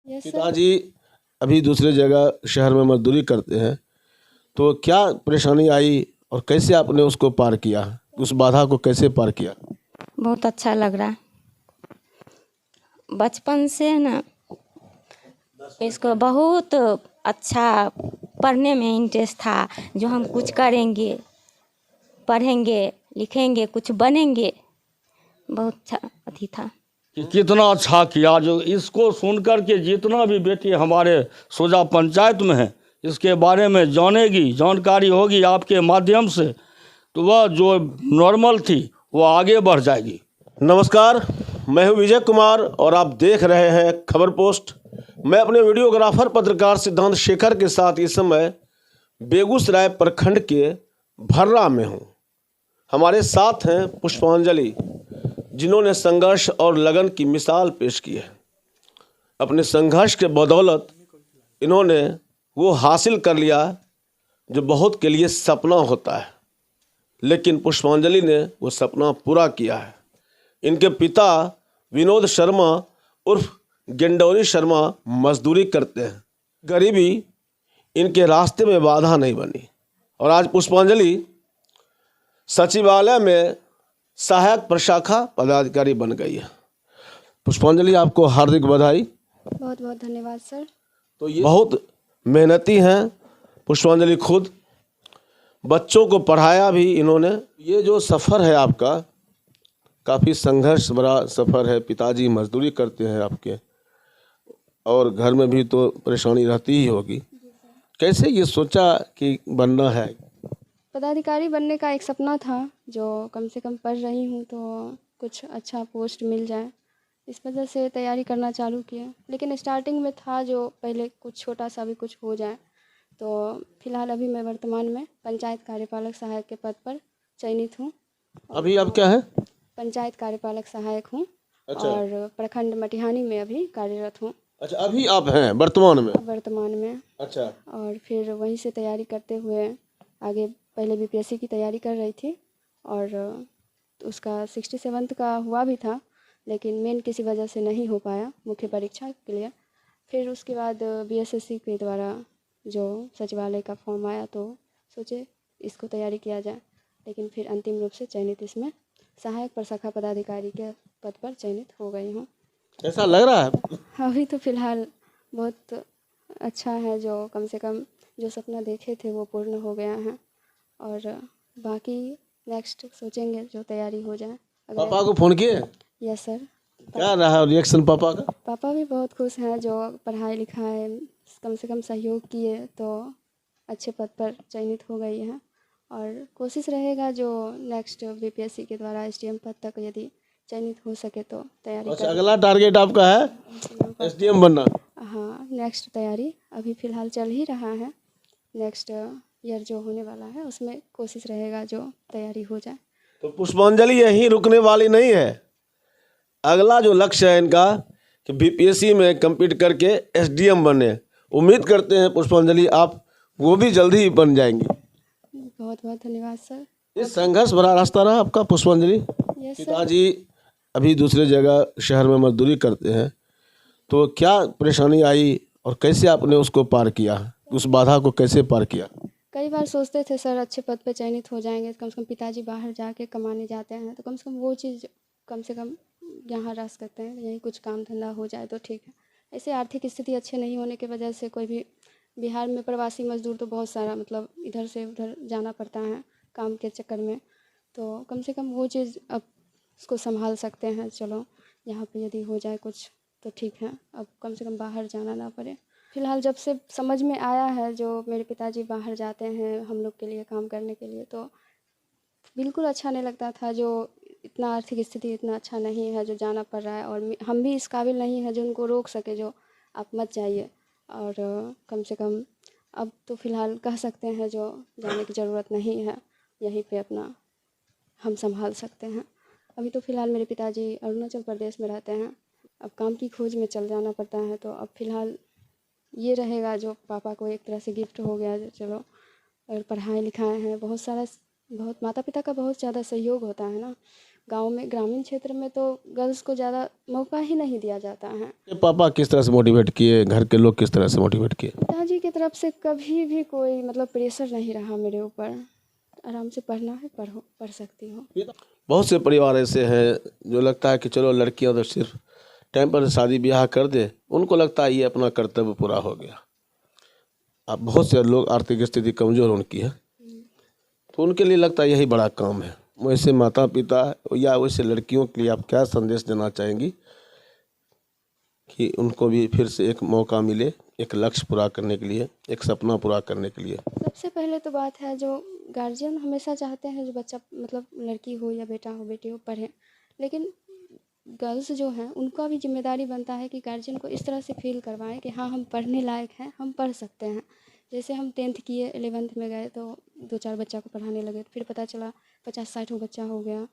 Yes sir. पिताजी अभी दूसरे जगह शहर में मजदूरी करते हैं, तो क्या परेशानी आई और कैसे आपने उसको पार किया, उस बाधा को कैसे पार किया? बहुत अच्छा लग रहा है। बचपन से ना इसको बहुत अच्छा पढ़ने में इंटरेस्ट था, जो हम कुछ करेंगे, पढ़ेंगे, लिखेंगे, कुछ बनेंगे, बहुत अच्छा अथी था। कि कितना अच्छा किया। जो इसको सुनकर के जितना भी बेटी हमारे सोजा पंचायत में है इसके बारे में जानेगी, जानकारी होगी आपके माध्यम से, तो वह जो नॉर्मल थी वो आगे बढ़ जाएगी। नमस्कार, मैं हूं विजय कुमार और आप देख रहे हैं खबर पोस्ट। मैं अपने वीडियोग्राफर पत्रकार सिद्धांत शेखर के साथ इस समय बेगूसराय प्रखंड के भर्रा में हूं। हमारे साथ हैं पुष्पांजलि, जिन्होंने संघर्ष और लगन की मिसाल पेश की है। अपने संघर्ष के बदौलत इन्होंने वो हासिल कर लिया जो बहुत के लिए सपना होता है, लेकिन पुष्पांजलि ने वो सपना पूरा किया है। इनके पिता विनोद शर्मा उर्फ गेंडौरी शर्मा मजदूरी करते हैं। गरीबी इनके रास्ते में बाधा नहीं बनी और आज पुष्पांजलि सचिवालय में सहायक प्रशाखा पदाधिकारी बन गई है। पुष्पांजलि, आपको हार्दिक बधाई। बहुत बहुत धन्यवाद सर। तो ये बहुत मेहनती हैं पुष्पांजलि, खुद बच्चों को पढ़ाया भी इन्होंने। ये जो सफ़र है आपका, काफ़ी संघर्ष भरा सफ़र है। पिताजी मजदूरी करते हैं आपके, और घर में भी तो परेशानी रहती ही होगी। कैसे ये सोचा कि बनना है? पदाधिकारी बनने का एक सपना था, जो कम से कम पढ़ रही हूँ तो कुछ अच्छा पोस्ट मिल जाए, इस वजह से तैयारी करना चालू किया। लेकिन स्टार्टिंग में था जो पहले कुछ छोटा सा भी कुछ हो जाए। तो फिलहाल अभी मैं वर्तमान में पंचायत कार्यपालक सहायक के पद पर चयनित हूँ। अभी आप क्या है? पंचायत कार्यपालक सहायक हूँ। अच्छा। और प्रखंड मटिहानी में अभी कार्यरत हूँ अच्छा, अभी आप हैं वर्तमान में? वर्तमान में। अच्छा। और फिर वहीं से तैयारी करते हुए आगे पहले बीपीएससी की तैयारी कर रही थी, और उसका 67th का हुआ भी था, लेकिन मेन किसी वजह से नहीं हो पाया मुख्य परीक्षा के लिए। फिर उसके बाद बीएसएससी के द्वारा जो सचिवालय का फॉर्म आया तो सोचे इसको तैयारी किया जाए, लेकिन फिर अंतिम रूप से चयनित इसमें सहायक प्रशाखा पदाधिकारी के पद पर चयनित हो गई हूँ। ऐसा लग रहा है? अभी तो फ़िलहाल बहुत अच्छा है, जो कम से कम जो सपना देखे थे वो पूर्ण हो गया है, और बाकी नेक्स्ट सोचेंगे जो तैयारी हो जाए। पापा को फोन किए? Yes sir. क्या रहा रिएक्शन पापा का? पापा भी बहुत खुश हैं, जो पढ़ाई लिखाई कम से कम सहयोग किए तो अच्छे पद पर चयनित हो गई हैं, और कोशिश रहेगा जो नेक्स्ट बीपीएससी के द्वारा एसडीएम पद तक यदि चयनित हो सके तो तैयारी अच्छा, कर। अगला टारगेट आपका है एसडीएम बनना? हाँ, नेक्स्ट तैयारी अभी फ़िलहाल चल ही रहा है। नेक्स्ट ईयर जो होने वाला है उसमें कोशिश रहेगा जो तैयारी हो जाए। तो पुष्पांजलि यहीं रुकने वाली नहीं है। अगला जो लक्ष्य है इनका कि बीपीएससी में कम्पीट करके एसडीएम बने। उम्मीद करते हैं पुष्पांजलि आप वो भी जल्दी ही बन जाएंगी। बहुत बहुत धन्यवाद सर। ये संघर्ष भरा रास्ता रहा आपका पुष्पांजलि। Yes sir. पिताजी अभी दूसरे जगह शहर में मजदूरी करते हैं, तो क्या परेशानी आई और कैसे आपने उसको पार किया, उस बाधा को कैसे पार किया? कई बार सोचते थे सर अच्छे पद पे चयनित हो जाएंगे, कम से कम पिताजी बाहर जाके कमाने जाते हैं तो कम से कम वो चीज़ कम से कम यहाँ रह सकते हैं, यहीं कुछ काम धंधा हो जाए तो ठीक है। ऐसे आर्थिक स्थिति अच्छे नहीं होने की वजह से कोई भी बिहार में प्रवासी मजदूर तो बहुत सारा मतलब इधर से उधर जाना पड़ता है काम के चक्कर में, तो कम से कम वो चीज़ अब उसको संभाल सकते हैं। चलो यहाँ पे यदि हो जाए कुछ तो ठीक है, अब कम से कम बाहर जाना ना पड़े। फ़िलहाल जब से समझ में आया है जो मेरे पिताजी बाहर जाते हैं हम लोग के लिए काम करने के लिए, तो बिल्कुल अच्छा नहीं लगता था। जो इतना आर्थिक स्थिति इतना अच्छा नहीं है जो जाना पड़ रहा है, और हम भी इस काबिल नहीं है जो उनको रोक सके जो आप मत जाइए। और कम से कम अब तो फ़िलहाल कह सकते हैं जो जाने की ज़रूरत नहीं है, यहीं पे अपना हम संभाल सकते हैं। अभी तो फ़िलहाल मेरे पिताजी अरुणाचल प्रदेश में रहते हैं, अब काम की खोज में चल जाना पड़ता है, तो अब फ़िलहाल ये रहेगा जो पापा को एक तरह से गिफ्ट हो गया जो चलो, और पढ़ाई लिखाए हैं बहुत सारा, बहुत माता पिता का बहुत ज़्यादा सहयोग होता है ना, गांव में ग्रामीण क्षेत्र में तो गर्ल्स को ज़्यादा मौका ही नहीं दिया जाता है। ये पापा किस तरह से मोटिवेट किए, घर के लोग किस तरह से मोटिवेट किए? पिताजी की तरफ से कभी भी कोई मतलब प्रेशर नहीं रहा मेरे ऊपर। आराम से पढ़ना है, पढ़ सकती हूँ। बहुत से परिवार ऐसे हैं जो लगता है कि चलो लड़कियां तो सिर्फ टाइम पर शादी ब्याह कर दे, उनको लगता है ये अपना कर्तव्य पूरा हो गया। अब बहुत से लोग आर्थिक स्थिति कमज़ोर उनकी है, तो उनके लिए लगता है यही बड़ा काम है। वैसे माता पिता या वैसे लड़कियों के लिए आप क्या संदेश देना चाहेंगी कि उनको भी फिर से एक मौका मिले, एक लक्ष्य पूरा करने के लिए, एक सपना पूरा करने के लिए? सबसे पहले तो बात है, जो गार्जियन हमेशा चाहते हैं जो बच्चा मतलब लड़की हो या बेटा हो बेटी हो पढ़े, लेकिन गर्ल्स जो हैं उनका भी जिम्मेदारी बनता है कि गार्जियन को इस तरह से फील करवाएं कि हाँ हम पढ़ने लायक हैं, हम पढ़ सकते हैं। जैसे हम 10th किए, 11th में गए तो 2-4 बच्चा को पढ़ाने लगे, फिर पता चला 50-60 बच्चा हो गया।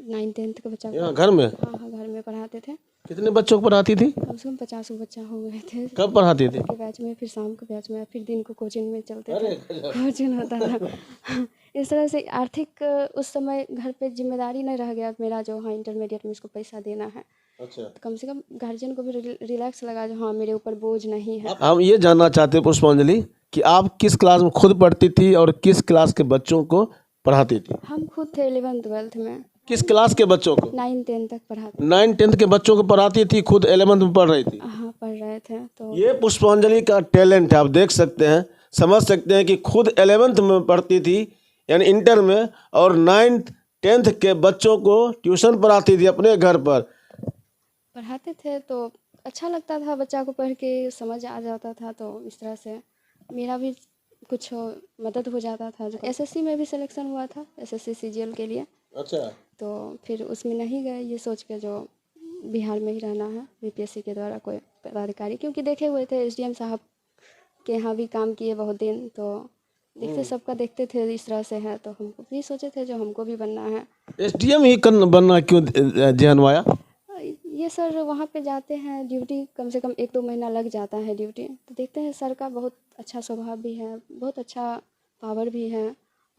9th-10th का बच्चा यहाँ घर में? हाँ घर में पढ़ाते थे। कितने बच्चों को पढ़ाती थी? कम से कम 50 बच्चा हो गए थे। कब पढ़ाती थी? के बैच में, फिर शाम के बैच में, फिर दिन को कोचिंग में चलते थे, कोचिंग होता था। इस तरह से आर्थिक उस समय घर पे जिम्मेदारी नहीं रह गया मेरा जो हाँ इंटरमीडिएट में इसको पैसा देना है। अच्छा, तो कम से कम गार्जियन को भी रिलैक्स लगा जो हाँ मेरे ऊपर बोझ नहीं है। हम ये जानना चाहते हैं पुष्पांजलि कि आप किस क्लास में खुद पढ़ती थी और किस क्लास के बच्चों को पढ़ाती थी? हम खुद थे 11th-12th में। किस क्लास के बच्चों को? 9-10 तक पढ़ाते। 9-10 के बच्चों को पढ़ाती थी, खुद 11th में पढ़ रही थी। हाँ पढ़ रहे थे। तो ये पुष्पांजलि का टैलेंट है, आप देख सकते हैं, समझ सकते हैं कि खुद 11th में पढ़ती थी यानी इंटर में, और 9th-10th के बच्चों को ट्यूशन पढ़ाती थी अपने घर पर। पढ़ाते थे तो अच्छा लगता था, बच्चा को पढ़ के समझ आ जाता था, तो इस तरह से मेरा भी कुछ मदद हो जाता था। एसएससी में भी सिलेक्शन हुआ था, एसएससी सीजीएल के लिए। अच्छा, तो फिर उसमें नहीं गए, ये सोच के जो बिहार में ही रहना है, बीपीएससी के द्वारा कोई पदाधिकारी, क्योंकि देखे हुए थे एसडीएम साहब के यहाँ भी काम किए बहुत दिन, तो देखते सबका देखते थे इस तरह से है, तो हमको भी सोचे थे जो हमको भी बनना है। एसडीएम ही बनना क्यों ध्यान आया? ये सर वहाँ पे जाते हैं ड्यूटी, कम से कम 1-2 महीना लग जाता है ड्यूटी, तो देखते हैं सर का बहुत अच्छा स्वभाव भी है, बहुत अच्छा पावर भी है,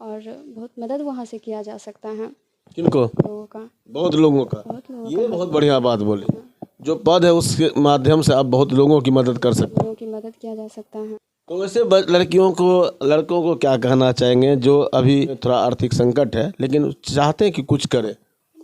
और बहुत मदद वहाँ से किया जा सकता है। किनको? लोगों का। बहुत लोगों का। ये बहुत बढ़िया बात बोली, जो पद है उसके माध्यम से आप बहुत लोगों की मदद कर सकते हैं। लोगों की मदद किया जा सकता है। तो वैसे लड़कों को क्या कहना चाहेंगे जो अभी थोड़ा आर्थिक संकट है लेकिन चाहते हैं कि कुछ करें,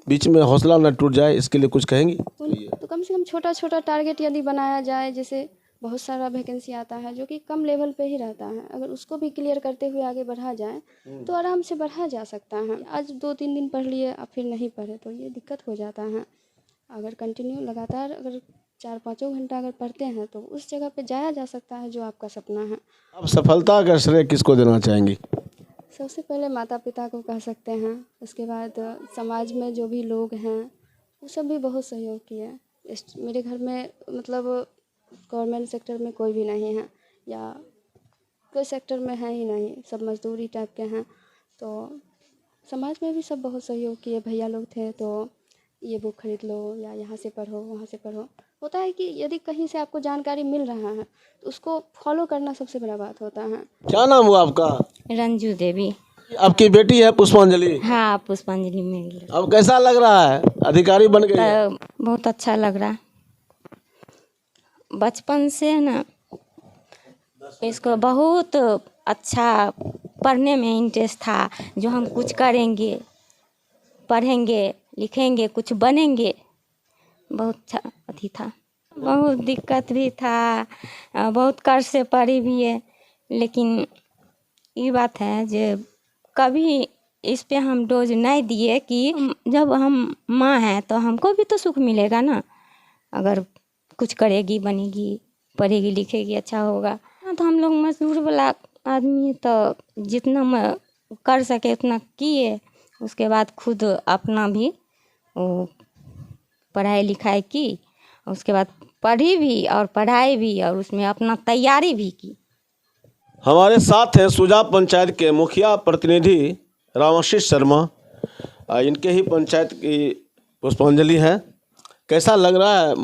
बीच में हौसला न टूट जाए, इसके लिए कुछ कहेंगी? तो कम से कम छोटा टारगेट यदि बनाया जाए, जैसे बहुत सारा वैकेंसी आता है जो कि कम लेवल पे ही रहता है, अगर उसको भी क्लियर करते हुए आगे बढ़ा जाए तो आराम से बढ़ा जा सकता है। आज 2-3 दिन पढ़ लिए अब फिर नहीं पढ़े तो ये दिक्कत हो जाता है। अगर कंटिन्यू लगातार अगर 4-5 घंटा अगर पढ़ते हैं तो उस जगह पे जाया जा सकता है जो आपका सपना है। आप सफलता का श्रेय किसको देना चाहेंगी? सबसे पहले माता पिता को कह सकते हैं, उसके बाद समाज में जो भी लोग हैं वो सब भी बहुत सहयोग किए। मेरे घर में मतलब गवर्नमेंट सेक्टर में कोई भी नहीं है या कोई सेक्टर में है ही नहीं, सब मजदूरी टाइप के हैं, तो समाज में भी सब बहुत सहयोग किए। भैया लोग थे तो ये बुक खरीद लो या यहाँ से पढ़ो वहाँ से पढ़ो। होता है कि यदि कहीं से आपको जानकारी मिल रहा है तो उसको फॉलो करना सबसे बड़ा बात होता है। क्या नाम हुआ आपका? रंजू देवी। आपकी बेटी है पुष्पांजलि? हाँ पुष्पांजलि मेरी। अब कैसा लग रहा है, अधिकारी बन गई है? तो बहुत अच्छा लग रहा है। बचपन से ना इसको बहुत अच्छा पढ़ने में इंटरेस्ट था, जो हम कुछ करेंगे, पढ़ेंगे लिखेंगे कुछ बनेंगे, बहुत अच्छा अथी था। बहुत दिक्कत भी था, बहुत कर्ज से पढ़ी भी है, लेकिन ये बात है जो कभी इस पे हम डोज नहीं दिए कि जब हम माँ हैं तो हमको भी तो सुख मिलेगा ना, अगर कुछ करेगी बनेगी पढ़ेगी लिखेगी अच्छा होगा। तो हम लोग मजदूर वाला आदमी तो जितना कर सके उतना किए, उसके बाद खुद अपना भी वो पढ़ाई लिखाई की, उसके बाद पढ़ी भी और पढ़ाई भी और उसमें अपना तैयारी भी की। हमारे साथ हैं सुजा पंचायत के मुखिया प्रतिनिधि रामाशीष शर्मा, इनके ही पंचायत की पुष्पांजलि है। कैसा लग रहा है?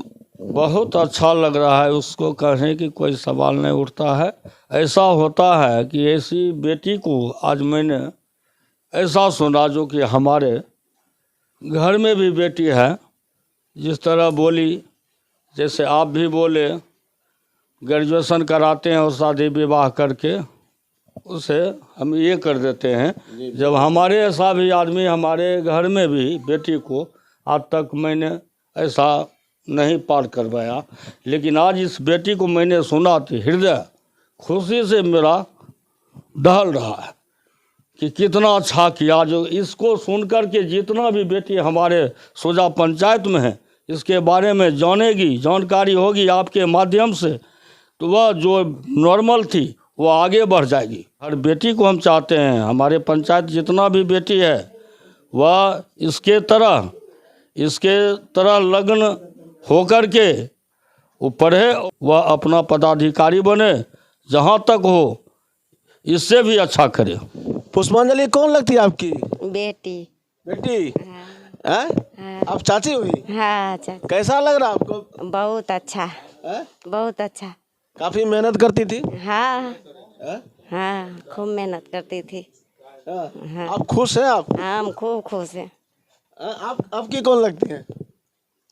बहुत अच्छा लग रहा है, उसको कहने की कोई सवाल नहीं उठता है। ऐसा होता है कि ऐसी बेटी को आज मैंने ऐसा सुना जो कि हमारे घर में भी बेटी है, जिस तरह बोली, जैसे आप भी बोले, ग्रेजुएशन कराते हैं और शादी विवाह करके उसे हम ये कर देते हैं। जब हमारे ऐसा भी आदमी हमारे घर में भी बेटी को आज तक मैंने ऐसा नहीं पार करवाया, लेकिन आज इस बेटी को मैंने सुना तो हृदय खुशी से मेरा दहल रहा है कि कितना अच्छा किया। जो इसको सुन कर के जितना भी बेटी हमारे सोजा पंचायत में है, इसके बारे में जानेगी, जानकारी होगी आपके माध्यम से, तो वह जो नॉर्मल थी वो आगे बढ़ जाएगी। हर बेटी को हम चाहते हैं, हमारे पंचायत जितना भी बेटी है वह इसके तरह लगन होकर के वो पढ़े, वह अपना पदाधिकारी बने, जहाँ तक हो इससे भी अच्छा करे। पुष्पांजलि कौन लगती है आपकी? बेटी। बेटी हाँ। हैं? आप चाची हुई? हाँ चाचा। कैसा लग रहा आपको? बहुत अच्छा। हैं? बहुत अच्छा। काफी मेहनत करती थी? हाँ हैं? हाँ, खूब मेहनत करती थी। हाँ। आप खुश हैं? आप हाँ, हम खूब खुश हैं। आपकी कौन लगती है?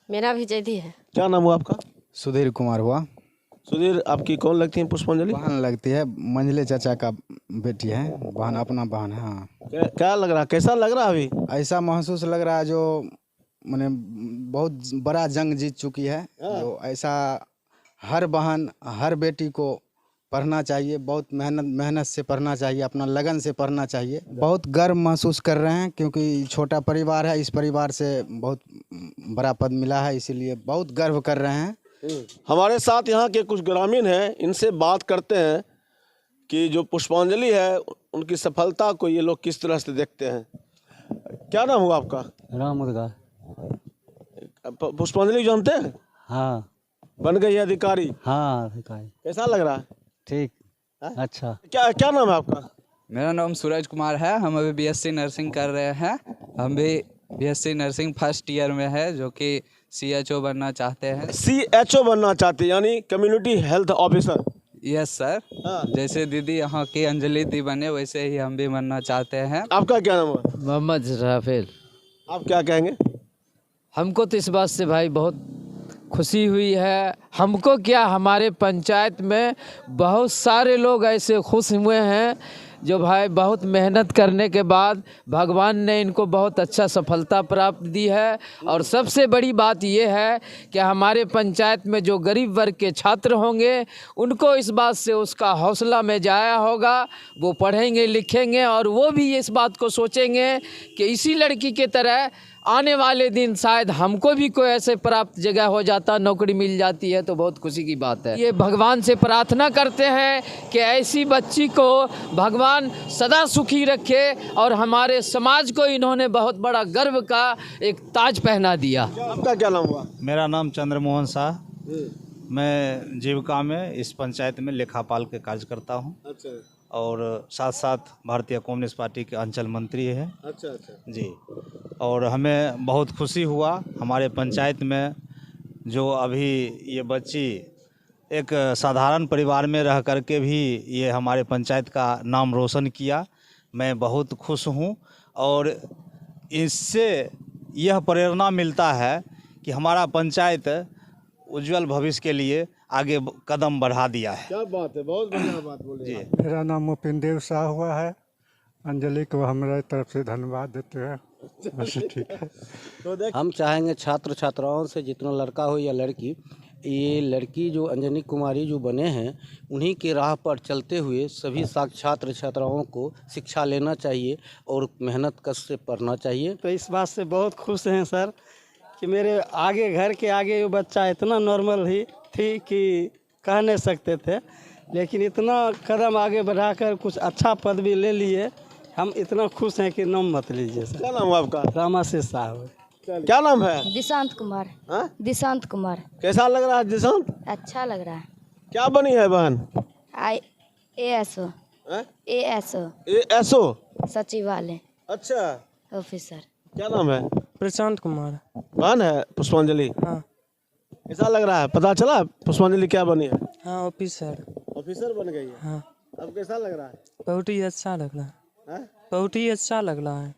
मेरा भी जैदी है। क्या नाम हुआ आपका? सुधीर कुमार हुआ। सुधीर, आपकी कौन लगती है पुष्पांजलि? बहन लगती है, मंझले चाचा का बेटी है, बहन, अपना बहन है। हाँ। क्या लग रहा, कैसा लग रहा अभी? ऐसा महसूस लग रहा है जो मैंने बहुत बड़ा जंग जीत चुकी है। जो ऐसा हर बहन हर बेटी को पढ़ना चाहिए, बहुत मेहनत से पढ़ना चाहिए, अपना लगन से पढ़ना चाहिए। बहुत गर्व महसूस कर रहे हैं क्योंकि छोटा परिवार है, इस परिवार से बहुत बड़ा पद मिला है, इसीलिए बहुत गर्व कर रहे हैं। हमारे साथ यहाँ के कुछ ग्रामीण हैं, इनसे बात करते हैं कि जो पुष्पांजलि है उनकी सफलता को ये लोग किस तरह से देखते हैं। क्या नाम हुआ आपका? राम मुर्गा। पुष्पांजलि जानते हैं? हाँ। बन गई अधिकारी? हाँ अधिकारी। कैसा लग रहा है? ठीक। हाँ? अच्छा। क्या नाम है आपका? मेरा नाम सूरज कुमार है। हम अभी बीएससी नर्सिंग कर रहे हैं। हम भी बीएससी नर्सिंग फर्स्ट ईयर में है, जो कि सीएचओ बनना चाहते हैं। सीएचओ बनना चाहते हैं, यानी community health officer? Yes sir. हाँ। जैसे दीदी यहाँ की अंजलि दी बने, वैसे ही हम भी बनना चाहते हैं। आपका क्या नाम है? मोहम्मद राफेल। आप क्या कहेंगे? हमको तो इस बात से भाई बहुत खुशी हुई है। हमको क्या, हमारे पंचायत में बहुत सारे लोग ऐसे खुश हुए हैं जो भाई बहुत मेहनत करने के बाद भगवान ने इनको बहुत अच्छा सफलता प्राप्त दी है। और सबसे बड़ी बात ये है कि हमारे पंचायत में जो गरीब वर्ग के छात्र होंगे उनको इस बात से उसका हौसला में जाया होगा, वो पढ़ेंगे लिखेंगे और वो भी इस बात को सोचेंगे कि इसी लड़की के तरह आने वाले दिन शायद हमको भी कोई ऐसे प्राप्त जगह हो जाता, नौकरी मिल जाती है, तो बहुत खुशी की बात है। ये भगवान से प्रार्थना करते हैं कि ऐसी बच्ची को भगवान सदा सुखी रखे और हमारे समाज को इन्होंने बहुत बड़ा गर्व का एक ताज पहना दिया। आपका क्या नाम हुआ? मेरा नाम चंद्रमोहन शाह। मैं जीविका में इस पंचायत में लेखापाल के कार्य करता हूँ। अच्छा। और साथ साथ भारतीय कम्युनिस्ट पार्टी के अंचल मंत्री है। अच्छा जी। और हमें बहुत खुशी हुआ हमारे पंचायत में जो अभी ये बच्ची एक साधारण परिवार में रह करके भी ये हमारे पंचायत का नाम रोशन किया। मैं बहुत खुश हूँ और इससे यह प्रेरणा मिलता है कि हमारा पंचायत उज्जवल भविष्य के लिए आगे कदम बढ़ा दिया है। क्या बात है, बहुत बढ़िया बात बोली। जी। मेरा नाम मुपिन देव शाह हुआ है। अंजलि को हमारे तरफ से धन्यवाद देते हैं। बस ठीक है। तो हम चाहेंगे छात्र छात्राओं से जितना लड़का हो या लड़की, ये लड़की जो अंजनी कुमारी जो बने हैं उन्हीं के राह पर चलते हुए सभी छात्र छात्राओं को शिक्षा लेना चाहिए और मेहनत कस से पढ़ना चाहिए। तो इस बात से बहुत खुश हैं सर कि मेरे आगे घर के आगे वो बच्चा इतना नॉर्मल ही थी कि कह नहीं सकते थे, लेकिन इतना कदम आगे बढ़ाकर कुछ अच्छा पद भी ले लिए। हम इतना खुश हैं कि नाम मत लीजिए सर। क्या नाम है आपका? रामाशीष साहब। क्या नाम है? दिशांत कुमार। हाँ? दिशांत कुमार। कैसा लग रहा है दिशांत? अच्छा लग रहा है। क्या बनी है बहन? ASO। ASO ASO सचिवालय अच्छा ऑफिसर। क्या नाम है? प्रशांत कुमार। बहन है पुष्पांजलि? हाँ। ऐसा लग रहा है, पता चला पुष्पांजलि क्या बनी है? हाँ, ऑफिसर। ऑफिसर बन गई है। हाँ। अब कैसा लग रहा है? बहुत ही अच्छा लग रहा है। हाँ? बहुत ही अच्छा लग रहा है।